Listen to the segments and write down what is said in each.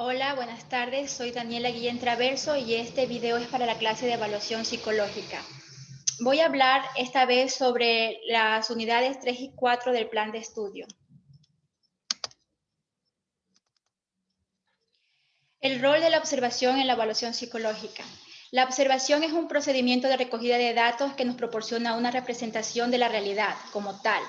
Hola, buenas tardes. Soy Daniela Guillén Traverso y este video es para la clase de evaluación psicológica. Voy a hablar esta vez sobre las unidades 3 y 4 del plan de estudio. El rol de la observación en la evaluación psicológica. La observación es un procedimiento de recogida de datos que nos proporciona una representación de la realidad como tal.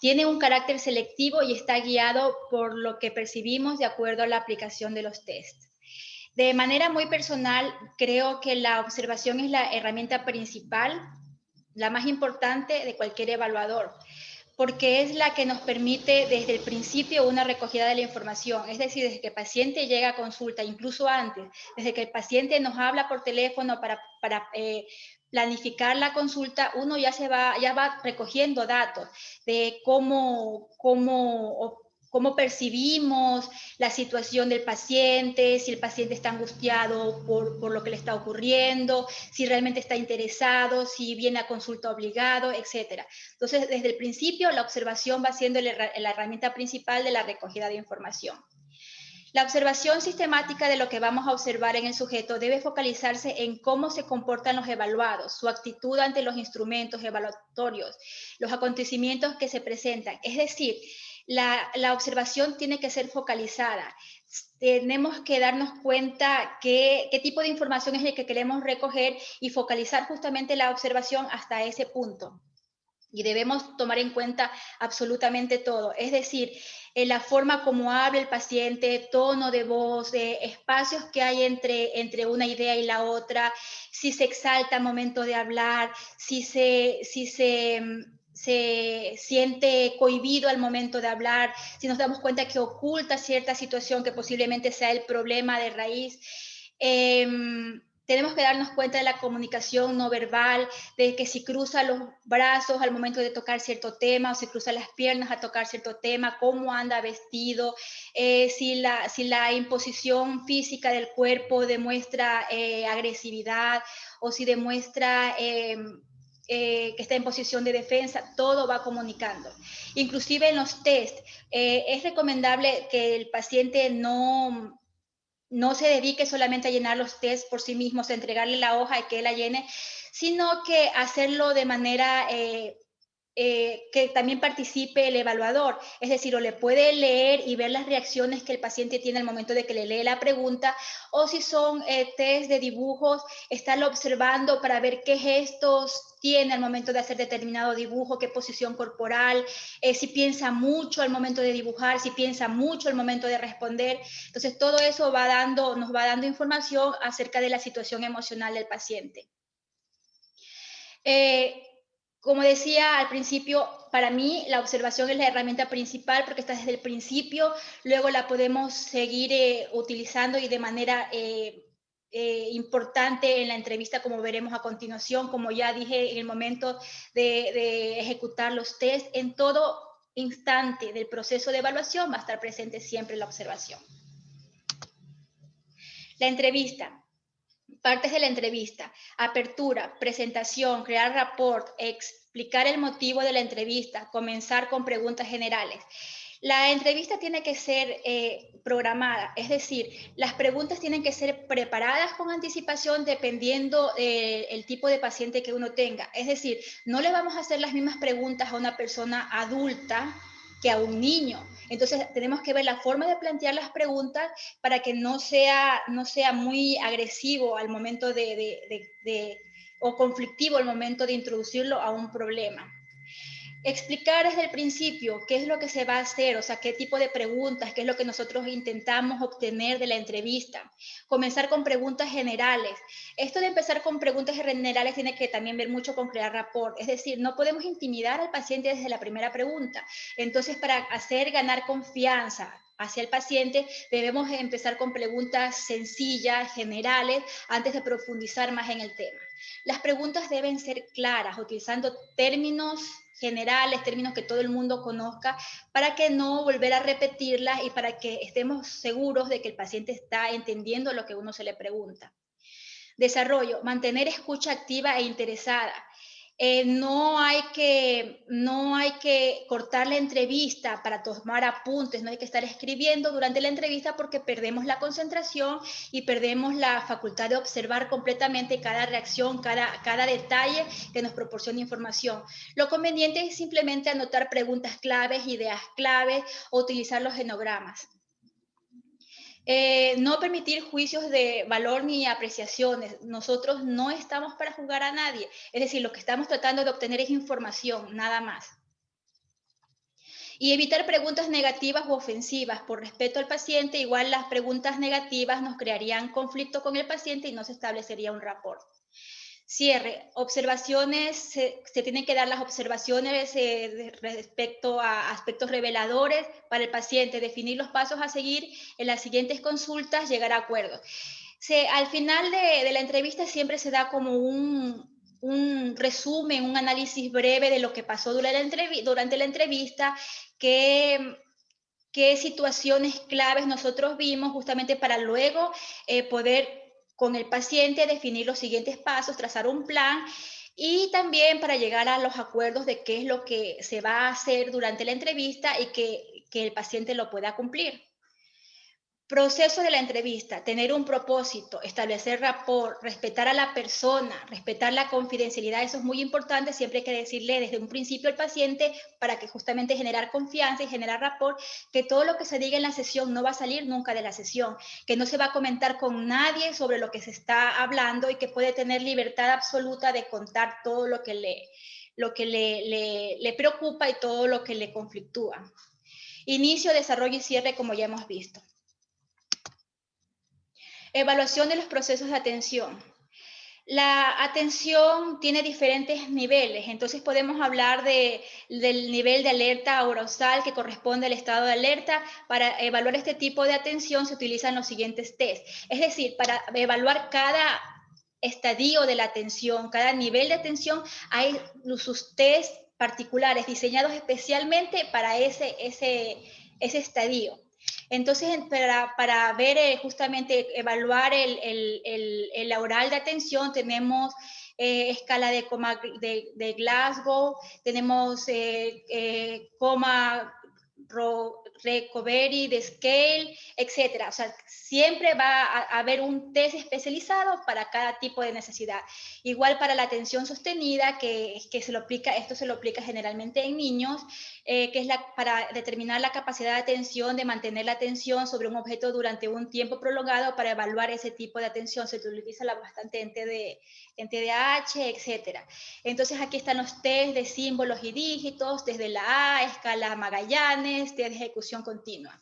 Tiene un carácter selectivo y está guiado por lo que percibimos de acuerdo a la aplicación de los tests. De manera muy personal, creo que la observación es la herramienta principal, la más importante de cualquier evaluador, porque es la que nos permite desde el principio una recogida de la información, es decir, desde que el paciente llega a consulta, incluso antes, desde que el paciente nos habla por teléfono para planificar la consulta, uno ya va recogiendo datos de cómo percibimos la situación del paciente, si el paciente está angustiado por lo que le está ocurriendo, si realmente está interesado, si viene a consulta obligado, etc. Entonces, desde el principio, la observación va siendo la herramienta principal de la recogida de información. La observación sistemática de lo que vamos a observar en el sujeto debe focalizarse en cómo se comportan los evaluados, su actitud ante los instrumentos evaluatorios, los acontecimientos que se presentan. Es decir, la observación tiene que ser focalizada. Tenemos que darnos cuenta qué tipo de información es el que queremos recoger y focalizar justamente la observación hasta ese punto. Y debemos tomar en cuenta absolutamente todo, es decir, la forma como habla el paciente, tono de voz, espacios que hay entre una idea y la otra, si se exalta al momento de hablar, si se siente cohibido al momento de hablar, si nos damos cuenta que oculta cierta situación que posiblemente sea el problema de raíz. Tenemos que darnos cuenta de la comunicación no verbal, de que si cruza los brazos al momento de tocar cierto tema o si cruza las piernas a tocar cierto tema, cómo anda vestido, si la imposición física del cuerpo demuestra agresividad o si demuestra que está en posición de defensa, todo va comunicando. Inclusive en los test, es recomendable que el paciente no se dedique solamente a llenar los test por sí mismos, a entregarle la hoja y que él la llene, sino que hacerlo de manera que también participe el evaluador, es decir, o le puede leer y ver las reacciones que el paciente tiene al momento de que le lee la pregunta, o si son test de dibujos, estarlo observando para ver qué gestos tiene al momento de hacer determinado dibujo, qué posición corporal, si piensa mucho al momento de dibujar, si piensa mucho al momento de responder. Entonces, todo eso nos va dando información acerca de la situación emocional del paciente. Eh, como decía al principio, para mí la observación es la herramienta principal porque está desde el principio, luego la podemos seguir utilizando y de manera importante en la entrevista, como veremos a continuación, como ya dije en el momento de ejecutar los test, en todo instante del proceso de evaluación va a estar presente siempre la observación. La entrevista. Partes de la entrevista: apertura, presentación, crear rapport, explicar el motivo de la entrevista, comenzar con preguntas generales. La entrevista tiene que ser programada, es decir, las preguntas tienen que ser preparadas con anticipación dependiendo el tipo de paciente que uno tenga. Es decir, no le vamos a hacer las mismas preguntas a una persona adulta que a un niño. Entonces, tenemos que ver la forma de plantear las preguntas para que no sea muy agresivo al momento o conflictivo al momento de introducirlo a un problema. Explicar desde el principio qué es lo que se va a hacer, o sea, qué tipo de preguntas, qué es lo que nosotros intentamos obtener de la entrevista. Comenzar con preguntas generales. Esto de empezar con preguntas generales tiene que también ver mucho con crear rapport, es decir, no podemos intimidar al paciente desde la primera pregunta. Entonces, para hacer ganar confianza hacia el paciente, debemos empezar con preguntas sencillas, generales, antes de profundizar más en el tema. Las preguntas deben ser claras, utilizando términos generales, términos que todo el mundo conozca, para que no volver a repetirlas y para que estemos seguros de que el paciente está entendiendo lo que uno se le pregunta. Desarrollo: mantener escucha activa e interesada. no hay que cortar la entrevista para tomar apuntes, no hay que estar escribiendo durante la entrevista porque perdemos la concentración y perdemos la facultad de observar completamente cada reacción, cada detalle que nos proporciona información. Lo conveniente es simplemente anotar preguntas claves, ideas claves o utilizar los genogramas. No permitir juicios de valor ni apreciaciones. Nosotros no estamos para juzgar a nadie. Es decir, lo que estamos tratando de obtener es información, nada más. Y evitar preguntas negativas u ofensivas. Por respeto al paciente, igual las preguntas negativas nos crearían conflicto con el paciente y no se establecería un rapport. Cierre. Observaciones, se tienen que dar las observaciones respecto a aspectos reveladores para el paciente, definir los pasos a seguir en las siguientes consultas, llegar a acuerdos. Al final de la entrevista siempre se da como un resumen, un análisis breve de lo que pasó durante la entrevista, qué situaciones claves nosotros vimos justamente para luego poder con el paciente definir los siguientes pasos, trazar un plan y también para llegar a los acuerdos de qué es lo que se va a hacer durante la entrevista y que el paciente lo pueda cumplir. Proceso de la entrevista, tener un propósito, establecer rapport, respetar a la persona, respetar la confidencialidad, eso es muy importante, siempre hay que decirle desde un principio al paciente para que justamente generar confianza y generar rapport, que todo lo que se diga en la sesión no va a salir nunca de la sesión, que no se va a comentar con nadie sobre lo que se está hablando y que puede tener libertad absoluta de contar todo lo que le preocupa y todo lo que le conflictúa. Inicio, desarrollo y cierre, como ya hemos visto. Evaluación de los procesos de atención. La atención tiene diferentes niveles, entonces podemos hablar del nivel de alerta arousal que corresponde al estado de alerta. Para evaluar este tipo de atención se utilizan los siguientes test. Es decir, para evaluar cada estadio de la atención, cada nivel de atención, hay sus test particulares diseñados especialmente para ese estadio. Entonces, para ver justamente, evaluar el oral de atención, tenemos escala de Glasgow, tenemos coma recovery de scale, etcétera. O sea, siempre va a haber un test especializado para cada tipo de necesidad. Igual para la atención sostenida, que esto se lo aplica generalmente en niños, que es para determinar la capacidad de atención, de mantener la atención sobre un objeto durante un tiempo prolongado. Para evaluar ese tipo de atención se utiliza bastante en TDAH, etcétera. Entonces aquí están los test de símbolos y dígitos, desde la A, escala Magallanes, de ejecución continua.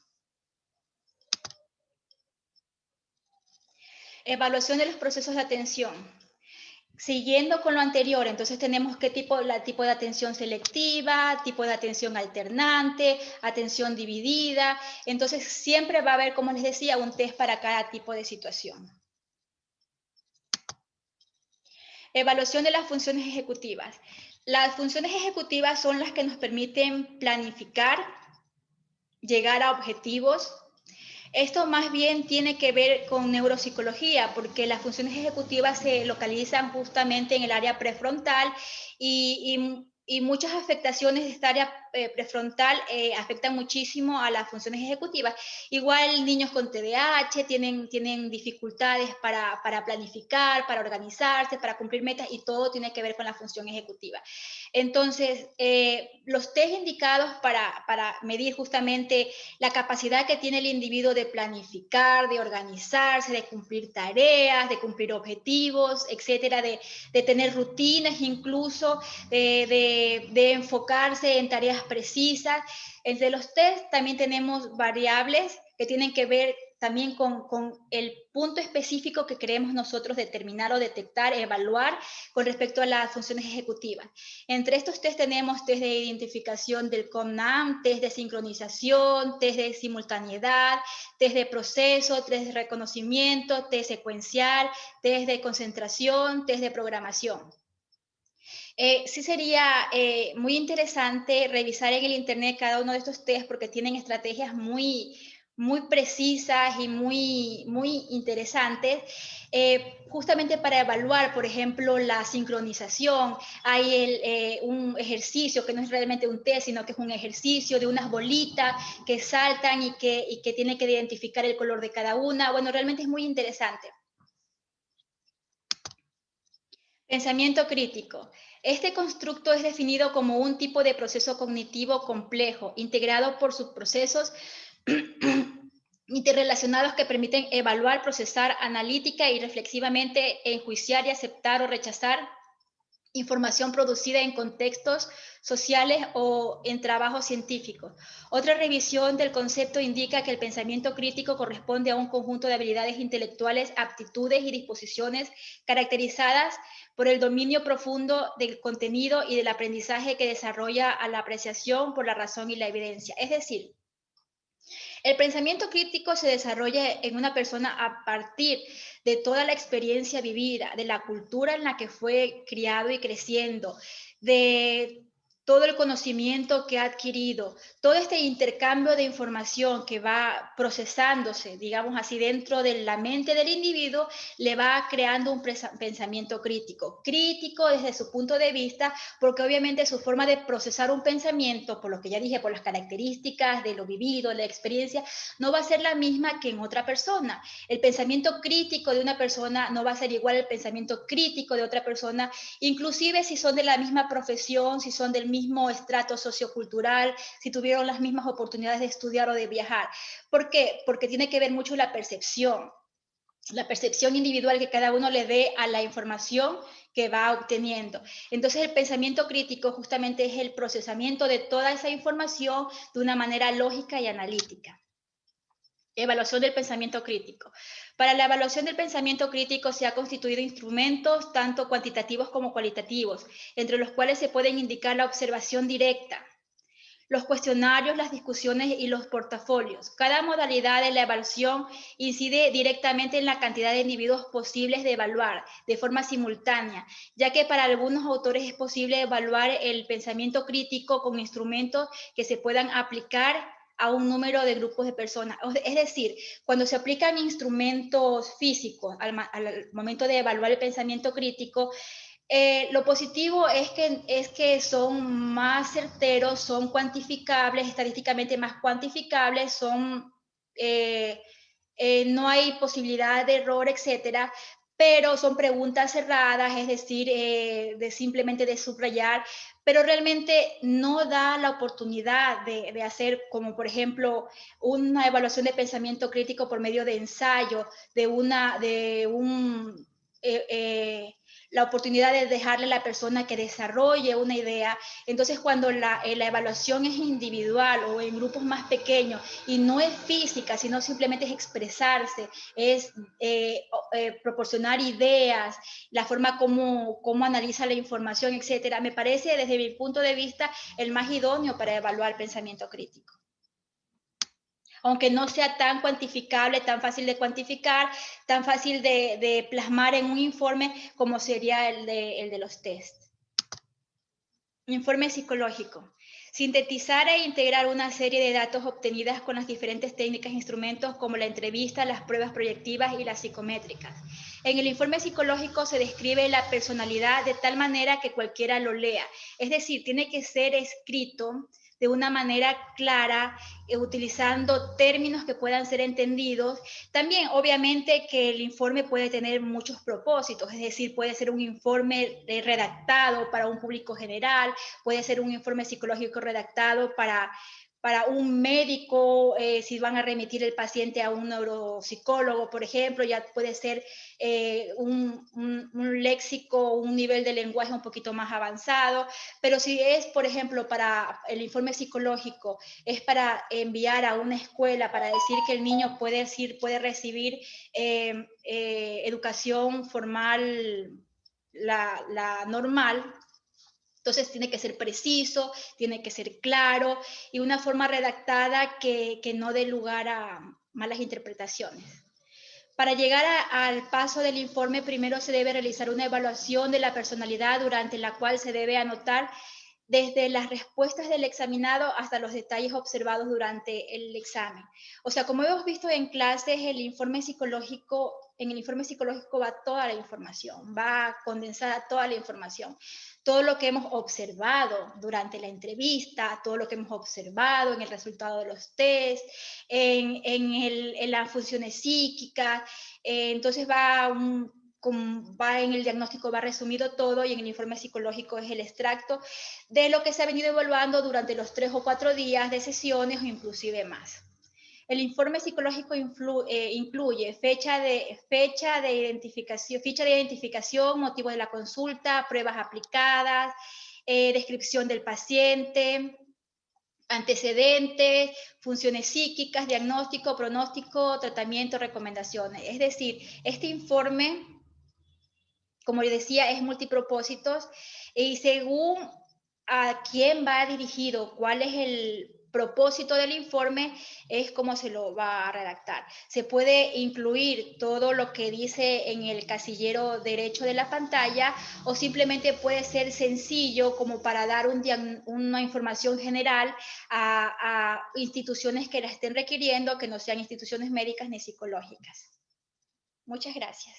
Evaluación de los procesos de atención. Siguiendo con lo anterior, entonces tenemos tipo de atención selectiva, tipo de atención alternante, atención dividida. Entonces siempre va a haber, como les decía, un test para cada tipo de situación. Evaluación de las funciones ejecutivas. Las funciones ejecutivas son las que nos permiten planificar, llegar a objetivos. Esto más bien tiene que ver con neuropsicología, porque las funciones ejecutivas se localizan justamente en el área prefrontal y muchas afectaciones de esta área prefrontal afectan muchísimo a las funciones ejecutivas. Igual niños con TDAH tienen dificultades para planificar, para organizarse, para cumplir metas, y todo tiene que ver con la función ejecutiva. Entonces, los test indicados para medir justamente la capacidad que tiene el individuo de planificar, de organizarse, de cumplir tareas, de cumplir objetivos, etcétera, de tener rutinas incluso, de enfocarse en tareas precisas. Entre los test también tenemos variables que tienen que ver también con el punto específico que queremos nosotros determinar o detectar, evaluar con respecto a las funciones ejecutivas. Entre estos test tenemos test de identificación del COMNAM, test de sincronización, test de simultaneidad, test de proceso, test de reconocimiento, test secuencial, test de concentración, test de programación. Sí sería muy interesante revisar en el internet cada uno de estos test porque tienen estrategias muy muy precisas y muy interesantes, justamente para evaluar, por ejemplo, la sincronización. Hay un ejercicio que no es realmente un test, sino que es un ejercicio de unas bolitas que saltan y que tiene que identificar el color de cada una. Bueno, realmente es muy interesante. Pensamiento crítico. Este constructo es definido como un tipo de proceso cognitivo complejo, integrado por subprocesos interrelacionados que permiten evaluar, procesar analítica y reflexivamente, enjuiciar y aceptar o rechazar información producida en contextos sociales o en trabajos científicos. Otra revisión del concepto indica que el pensamiento crítico corresponde a un conjunto de habilidades intelectuales, aptitudes y disposiciones caracterizadas por el dominio profundo del contenido y del aprendizaje que desarrolla a la apreciación por la razón y la evidencia. Es decir, el pensamiento crítico se desarrolla en una persona a partir de toda la experiencia vivida, de la cultura en la que fue criado y creciendo, de todo el conocimiento que ha adquirido, todo este intercambio de información que va procesándose, digamos así, dentro de la mente del individuo, le va creando un pensamiento crítico. Crítico desde su punto de vista, porque obviamente su forma de procesar un pensamiento, por lo que ya dije, por las características de lo vivido, de la experiencia, no va a ser la misma que en otra persona. El pensamiento crítico de una persona no va a ser igual al pensamiento crítico de otra persona, inclusive si son de la misma profesión, si son del mismo estrato sociocultural, si tuvieron las mismas oportunidades de estudiar o de viajar. ¿Por qué? Porque tiene que ver mucho la percepción individual que cada uno le dé a la información que va obteniendo. Entonces el pensamiento crítico justamente es el procesamiento de toda esa información de una manera lógica y analítica. Evaluación del pensamiento crítico. Para la evaluación del pensamiento crítico se han constituido instrumentos tanto cuantitativos como cualitativos, entre los cuales se pueden indicar la observación directa, los cuestionarios, las discusiones y los portafolios. Cada modalidad de la evaluación incide directamente en la cantidad de individuos posibles de evaluar de forma simultánea, ya que para algunos autores es posible evaluar el pensamiento crítico con instrumentos que se puedan aplicar a un número de grupos de personas. Es decir, cuando se aplican instrumentos físicos al momento de evaluar el pensamiento crítico, lo positivo es que son más certeros, son cuantificables, estadísticamente más cuantificables, no hay posibilidad de error, etcétera, pero son preguntas cerradas, es decir, simplemente de subrayar, pero realmente no da la oportunidad de hacer, como por ejemplo, una evaluación de pensamiento crítico por medio de ensayo, eh, eh, la oportunidad de dejarle a la persona que desarrolle una idea. Entonces, cuando la evaluación es individual o en grupos más pequeños y no es física, sino simplemente es expresarse, es proporcionar ideas, la forma como analiza la información, etcétera, me parece desde mi punto de vista el más idóneo para evaluar pensamiento crítico. Aunque no sea tan cuantificable, tan fácil de cuantificar, tan fácil de plasmar en un informe como sería el de los test. Informe psicológico. Sintetizar e integrar una serie de datos obtenidas con las diferentes técnicas e instrumentos como la entrevista, las pruebas proyectivas y las psicométricas. En el informe psicológico se describe la personalidad de tal manera que cualquiera lo lea. Es decir, tiene que ser escrito de una manera clara, utilizando términos que puedan ser entendidos. También, obviamente, que el informe puede tener muchos propósitos, es decir, puede ser un informe redactado para un público general, puede ser un informe psicológico redactado para un médico, si van a remitir el paciente a un neuropsicólogo, por ejemplo, ya puede ser un léxico, un nivel de lenguaje un poquito más avanzado, pero si es, por ejemplo, para el informe psicológico, es para enviar a una escuela, para decir que el niño puede recibir educación formal, la normal. Entonces tiene que ser preciso, tiene que ser claro y una forma redactada que no dé lugar a malas interpretaciones. Para llegar al paso del informe, primero se debe realizar una evaluación de la personalidad durante la cual se debe anotar desde las respuestas del examinado hasta los detalles observados durante el examen. O sea, como hemos visto en clases, en el informe psicológico va toda la información, va condensada toda la información. Todo lo que hemos observado durante la entrevista, todo lo que hemos observado en el resultado de los test, en las funciones psíquicas. Entonces va en el diagnóstico, va resumido todo, y en el informe psicológico es el extracto de lo que se ha venido evaluando durante los 3 o 4 días de sesiones o inclusive más. El informe psicológico incluye ficha de identificación, motivo de la consulta, pruebas aplicadas, descripción del paciente, antecedentes, funciones psíquicas, diagnóstico, pronóstico, tratamiento, recomendaciones. Es decir, este informe, como les decía, es multipropósitos, y según a quién va dirigido, cuál es el propósito del informe, es como se lo va a redactar. Se puede incluir todo lo que dice en el casillero derecho de la pantalla, o simplemente puede ser sencillo como para dar una información general a instituciones que la estén requiriendo, que no sean instituciones médicas ni psicológicas. Muchas gracias.